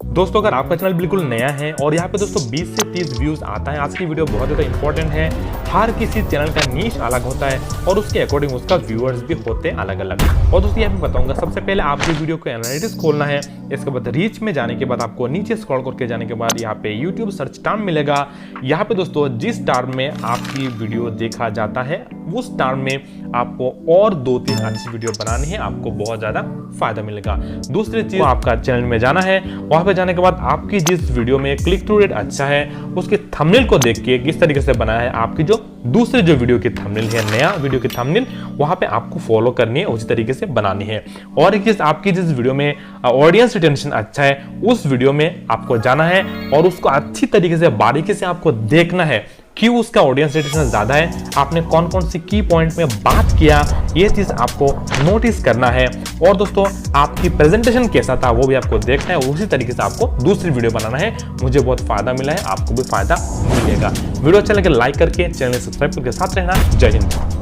दोस्तों अगर आपका चैनल बिल्कुल नया है और यहाँ पे दोस्तों 20 से 30 व्यूज आता है, आज की वीडियो बहुत ज़्यादा इंपॉर्टेंट है। हर किसी चैनल का नीश अलग होता है और उसके अकॉर्डिंग उसका व्यूअर्स भी होते हैं अलग अलग। और दोस्तों यहाँ पे बताऊंगा, सबसे पहले आपकी वीडियो को एनालिटिक्स खोलना है। इसके बाद रीच में जाने के बाद आपको नीचे स्क्रॉल करके जाने के बाद यहाँ पे यूट्यूब सर्च टर्म मिलेगा। यहाँ पे दोस्तों जिस टर्म में आपकी वीडियो देखा जाता है उस टर्म में आपको और 2-3 अच्छी वीडियो बनानी है, आपको बहुत ज़्यादा फायदा मिलेगा। दूसरी चीज़, आपका चैनल में जाना है, वहाँ पे जाने के बाद आपकी जिस वीडियो में क्लिक थ्रू रेट अच्छा है उसके थंबनेल को देख के किस तरीके से बनाया है, आपकी जो दूसरे जो वीडियो की थंबनेल है, नया वीडियो की थंबनेल, वहाँ पे आपको फॉलो करनी है, उसी तरीके से बनानी है। और एक चीज़, आपकी जिस वीडियो में ऑडियंस रिटेंशन अच्छा है उस वीडियो में आपको जाना है और उसको अच्छी तरीके से बारीकी से आपको देखना है क्यों उसका ऑडियंस रिटेंशन ज्यादा है, आपने कौन कौन सी की पॉइंट में बात किया, ये चीज आपको नोटिस करना है। और दोस्तों आपकी प्रेजेंटेशन कैसा था वो भी आपको देखना है, उसी तरीके से आपको दूसरी वीडियो बनाना है। मुझे बहुत फायदा मिला है, आपको भी फायदा मिलेगा। वीडियो अच्छा लगे लाइक करके चैनल सब्सक्राइब करके साथ रहना। जय हिंद।